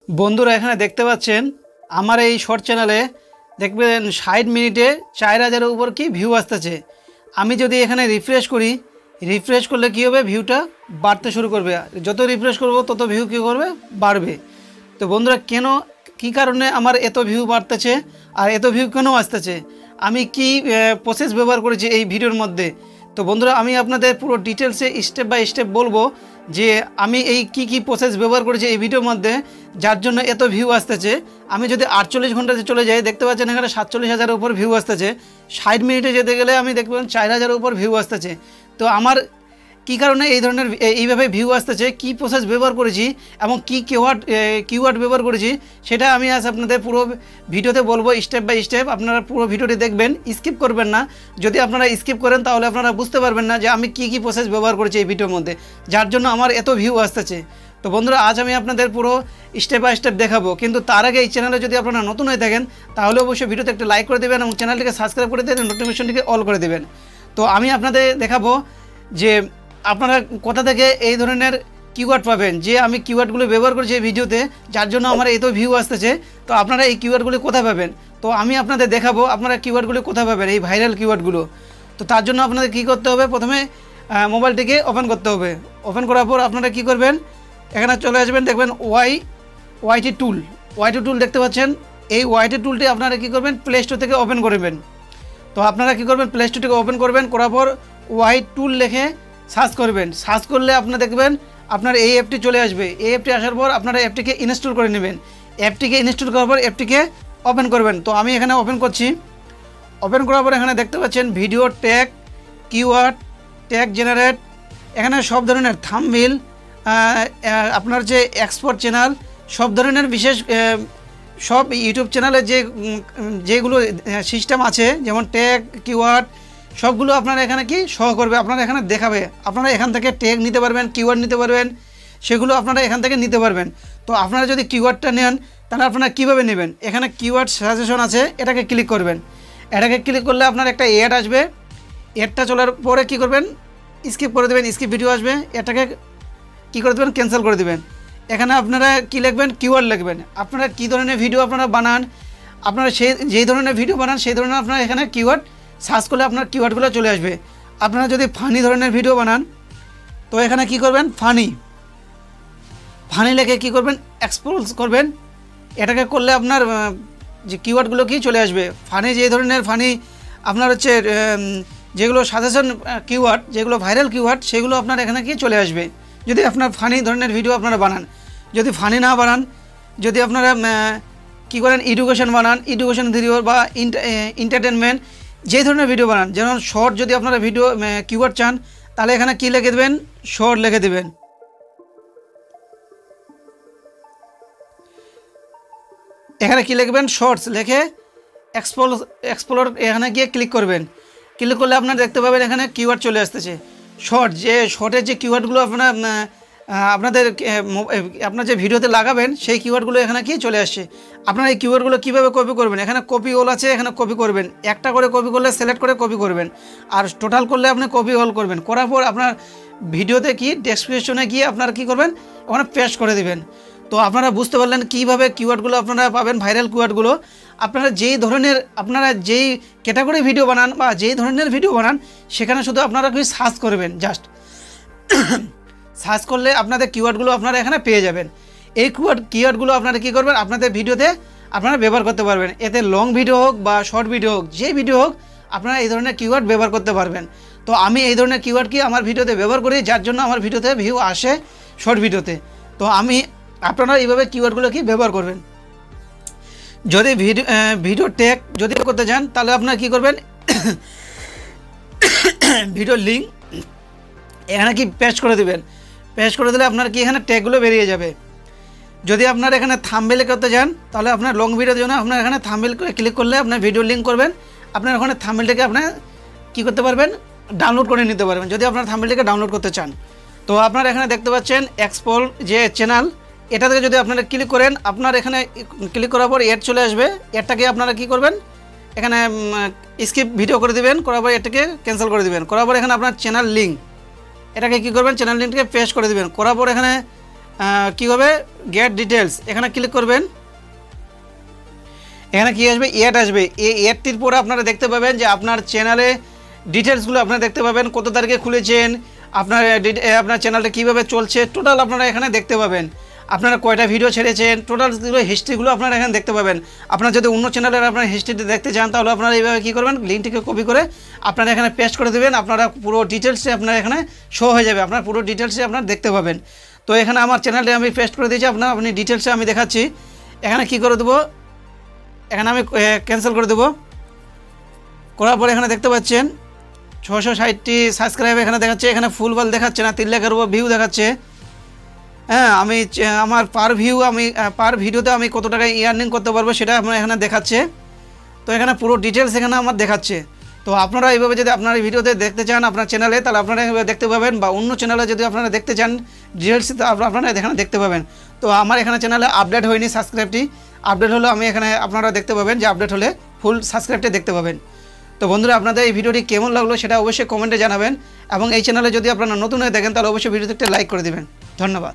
বন্ধুরা এখানে দেখতে পাচ্ছেন আমার এই শর্ট চ্যানেলে দেখবেন 60 মিনিটে 4000-এর উপর কি ভিউ আসতেছে। আমি যদি এখানে রিফ্রেশ করি, রিফ্রেশ করলে কি হবে, ভিউটা বাড়তে শুরু করবে। যত রিফ্রেশ করব তত ভিউ কী করবে, বাড়বে। তো বন্ধুরা কেন, কি কারণে আমার এত ভিউ বাড়তেছে আর এত ভিউ কেন আসতেছে, আমি কি প্রসেস ব্যবহার করেছি এই ভিডিওর মধ্যে। তো বন্ধুরা আমি আপনাদের পুরো ডিটেলসে স্টেপ বাই স্টেপ বলবো যে আমি এই কি প্রসেস ব্যবহার করেছি এই ভিডিওর মধ্যে, যার জন্য এত ভিউ আসতেছে। আমি যদি 48 ঘন্টাতে চলে যাই, দেখতে পাচ্ছেন এখানে 47,000-এর উপর ভিউ আসতেছে। 60 মিনিটে যেতে গেলে আমি দেখবেন 4000-এর উপর ভিউ আসতেছে। তো আমার কী কারণে এই ধরনের এইভাবে ভিউ আসতেছে, কি প্রসেস ব্যবহার করেছি এবং কি কিওয়ার্ড ব্যবহার করেছি, সেটা আমি আজ আপনাদের পুরো ভিডিওতে বলবো স্টেপ বাই স্টেপ। আপনারা পুরো ভিডিওটি দেখবেন, স্কিপ করবেন না। যদি আপনারা স্কিপ করেন তাহলে আপনারা বুঝতে পারবেন না যে আমি কি প্রসেস ব্যবহার করেছি এই ভিডিওর মধ্যে, যার জন্য আমার এত ভিউ আসতেছে। তো বন্ধুরা আজ আমি আপনাদের পুরো স্টেপ বাই স্টেপ দেখাবো, কিন্তু তার আগে এই চ্যানেলে যদি আপনারা নতুন হয়ে থাকেন তাহলে অবশ্যই ভিডিওতে একটা লাইক করে দেবেন এবং চ্যানেলটিকে সাবস্ক্রাইব করে দেবেন, নোটিফিকেশনটিকে অল করে দেবেন। তো আমি আপনাদের দেখাবো যে আপনারা কোথা থেকে এই ধরনের কিওয়ার্ড পাবেন, যে আমি কিওয়ার্ডগুলো ব্যবহার করেছি এই ভিডিওতে, যার জন্য আমার এত ভিউ আসতেছে। তো আপনারা এই কিওয়ার্ডগুলো কোথায় পাবেন, তো আমি আপনাদের দেখাবো আপনারা কিওয়ার্ডগুলো কোথায় পাবেন, এই ভাইরাল কিওয়ার্ডগুলো। তো তার জন্য আপনাদের কী করতে হবে, প্রথমে মোবাইলটিকে ওপেন করতে হবে। ওপেন করার পর আপনারা কী করবেন, এখানে চলে আসবেন, দেখবেন ওয়াইটি টুল দেখতে পাচ্ছেন। এই ওয়াইটি টুলটি আপনারা কী করবেন, প্লে স্টোর থেকে ওপেন করবেন। তো আপনারা কী করবেন, প্লে স্টোর থেকে ওপেন করবেন, করার পর ওয়াই টুল লিখে সার্চ করবেন। সার্চ করলে আপনারা দেখবেন আপনার এই অ্যাপটি চলে আসবে। এই অ্যাপটি আসার পর আপনারা অ্যাপটিকে ইনস্টল করে নেবেন। অ্যাপটিকে ইনস্টল করার পর অ্যাপটিকে ওপেন করবেন। তো আমি এখানে ওপেন করছি। ওপেন করার পর এখানে দেখতে পাচ্ছেন video tag, keyword, tag generate, এখানে সব ধরনের থাম্বনেল, আপনার যে এক্সপোর্ট চ্যানেল, সব ধরনের বিশেষ সব ইউটিউব চ্যানেলে যেগুলো সিস্টেম আছে, যেমন ট্যাগ, কিওয়ার্ড, সবগুলো আপনারা এখানে কি সহ করবে, আপনারা এখানে দেখাবে। আপনারা এখান থেকে ট্যাগ নিতে পারবেন, কিওয়ার্ড নিতে পারবেন, সেগুলো আপনারা এখান থেকে নিতে পারবেন। তো আপনারা যদি কিওয়ার্ডটা নেন তাহলে আপনারা কীভাবে নেবেন, এখানে কিওয়ার্ড সাজেশন আছে, এটাকে ক্লিক করবেন। এটাকে ক্লিক করলে আপনার একটা অ্যাড আসবে। অ্যাডটা চলার পরে কী করবেন, স্কিপ করে দেবেন, স্কিপ ভিডিও আসবে, এটাকে কী করে দেবেন, ক্যান্সেল করে দেবেন। এখানে আপনারা কী লিখবেন, কিওয়ার্ড লিখবেন। আপনারা কী ধরনের ভিডিও আপনারা বানান, আপনারা যেই ধরনের ভিডিও বানান সেই ধরনের আপনারা এখানে কিওয়ার্ড সার্চ করলে আপনার কিওয়ার্ডগুলো চলে আসবে। আপনারা যদি ফানি ধরনের ভিডিও বানান তো এখানে কি করবেন, ফানি লিখে কী করবেন, এক্সপোজ করবেন। এটাকে করলে আপনার যে কিওয়ার্ডগুলো কি চলে আসবে। ফানি যে ধরনের ফানি আপনার হচ্ছে যেগুলো সাজেশন কিওয়ার্ড, যেগুলো ভাইরাল কিওয়ার্ড, সেগুলো আপনার এখানে কি চলে আসবে যদি আপনার ফানি ধরনের ভিডিও আপনারা বানান। যদি ফানি না বানান, যদি আপনারা কী করেন, এডুকেশন বানান, এডুকেশন ভিডিও বা এন্টারটেনমেন্ট, যে ধরনের ভিডিও বানান, যেমন শর্ট, যদি আপনারা ভিডিও কিওয়ার্ড চান তাহলে এখানে কী লিখে দেবেন, শর্ট লিখে দেবেন। এখানে কী লিখবেন, শর্টস লিখে এক্সপ্লোর এখানে গিয়ে ক্লিক করবেন। ক্লিক করলে আপনারা দেখতে পাবেন এখানে কিওয়ার্ড চলে আসতেছে। শর্টের যে কিওয়ার্ডগুলো আপনাদের আপনার যে ভিডিওতে লাগাবেন সেই কিওয়ার্ডগুলো এখানে কি চলে আসছে। আপনারা এই কিওয়ার্ডগুলো কীভাবে কপি করবেন, এখানে কপি অল আছে, এখানে কপি করবেন। একটা করে কপি করলে সিলেক্ট করে কপি করবেন, আর টোটাল করলে আপনি কপি অল করবেন। করার পর আপনার ভিডিওতে কি ডেসক্রিপশনে গিয়ে আপনারা কী করবেন, ওখানে পেস্ট করে দেবেন। তো আপনারা বুঝতে পারলেন কীভাবে কিওয়ার্ডগুলো আপনারা পাবেন, ভাইরাল কিওয়ার্ডগুলো। আপনারা যেই ক্যাটাগরি ভিডিও বানান বা যেই ধরনের ভিডিও বানান, সেখানে শুধু আপনারা কি সার্চ করবেন, জাস্ট সার্চ করলে আপনাদের কিওয়ার্ডগুলো আপনারা এখানে পেয়ে যাবেন। এই কিওয়ার্ডগুলো আপনারা কী করবেন, আপনাদের ভিডিওতে আপনারা ব্যবহার করতে পারবেন। এতে লং ভিডিও হোক বা শর্ট ভিডিও হোক, যে ভিডিও হোক, আপনারা এই ধরনের কিওয়ার্ড ব্যবহার করতে পারবেন। তো আমি এই ধরনের কিওয়ার্ড কি আমার ভিডিওতে ব্যবহার করি, যার জন্য আমার ভিডিওতে ভিউ আসে শর্ট ভিডিওতে। তো আপনারা এইভাবে কিওয়ার্ডগুলো কি ব্যবহার করবেন। যদি ভিডিও ট্যাগ যদি করতে চান তাহলে আপনারা কী করবেন, ভিডিও লিঙ্ক এখানে কি পেস্ট করে দেবেন। পেস্ট করে দিলে আপনার কি এখানে ট্যাগগুলো বেরিয়ে যাবে। যদি আপনার এখানে থাম্বনেল করতে চান তাহলে আপনার লং ভিডিওর জন্য আপনার এখানে থাম্বনেল করে ক্লিক করলে আপনার ভিডিও লিঙ্ক করবেন। আপনার ওখানে থাম্বনেলটাকে আপনার কী করতে পারবেন, ডাউনলোড করে নিতে পারবেন যদি আপনার থাম্বনেলটাকে ডাউনলোড করতে চান। তো আপনারা এখানে দেখতে পাচ্ছেন এক্সপোর্ট যে চ্যানেল, এটা থেকে যদি আপনারা ক্লিক করেন, আপনার এখানে ক্লিক করার পর অ্যাড চলে আসবে। অ্যাডটাকে আপনারা কী করবেন, এখানে স্কিপ ভিডিও করে দেবেন, করার পর এটাকে ক্যান্সেল করে দেবেন। করার পর এখানে আপনার চ্যানেল লিঙ্ক, এটাকে কী করবেন, চ্যানেল লিঙ্কটাকে পেস্ট করে দেবেন। করার পর এখানে কী হবে গেট ডিটেলস, এখানে ক্লিক করবেন। এখানে কী আসবে, অ্যাড আসবে। এই অ্যাডটির পরে আপনারা দেখতে পাবেন যে আপনার চ্যানেলে ডিটেলসগুলো আপনারা দেখতে পাবেন, কত তারিখে খুলেছেন, আপনার চ্যানেলটা কীভাবে চলছে, টোটাল আপনারা এখানে দেখতে পাবেন। আপনারা কয়টা ভিডিও ছেড়েছেন, টোটালগুলো হিস্ট্রিগুলো আপনারা এখানে দেখতে পাবেন। আপনারা যদি অন্য চ্যানেলের আপনার হিস্ট্রিটা দেখতে চান তাহলে আপনারা এইভাবে কী করবেন, লিঙ্কটিকে কপি করে আপনারা এখানে পেস্ট করে দেবেন। আপনারা পুরো ডিটেলসে আপনার এখানে শো হয়ে যাবে, আপনার পুরো ডিটেলসে আপনারা দেখতে পাবেন। তো এখানে আমার চ্যানেলটি আমি পেস্ট করে দিয়েছি, আপনি ডিটেলসে আমি দেখাচ্ছি। এখানে কী করে দেবো, এখানে আমি ক্যান্সেল করে দেবো। করার পরে এখানে দেখতে পাচ্ছেন 660টি সাবস্ক্রাইব এখানে দেখাচ্ছে। এখানে ফুলবল দেখাচ্ছে না, 3 লাখের উপর ভিউ দেখাচ্ছে। হ্যাঁ, আমি আমার পার ভিডিওতে আমি কত টাকা ইয়ার্নিং করতে পারবো সেটা আমার এখানে দেখাচ্ছে। তো এখানে পুরো ডিটেলস এখানে আমার দেখাচ্ছে। তো আপনারা এইভাবে যদি আপনার ভিডিওতে দেখতে চান আপনার চ্যানেলে, তাহলে আপনারা এইভাবে দেখতে পাবেন, বা অন্য চ্যানেলে যদি আপনারা দেখতে চান ডিটেলস, আপনারা এখানে দেখতে পাবেন। তো আমার এখানে চ্যানেলে আপডেট হয়নি, সাবস্ক্রাইবটি আপডেট হলো আমি এখানে আপনারা দেখতে পাবেন যে আপডেট হলে ফুল সাবস্ক্রাইবটি দেখতে পাবেন। তো বন্ধুরা, আপনাদের এই ভিডিওটি কেমন লাগলো সেটা অবশ্যই কমেন্টে জানাবেন, এবং এই চ্যানেলে যদি আপনারা নতুন হয়ে দেখেন তাহলে অবশ্যই ভিডিওতে একটা লাইক করে দেবেন। ধন্যবাদ।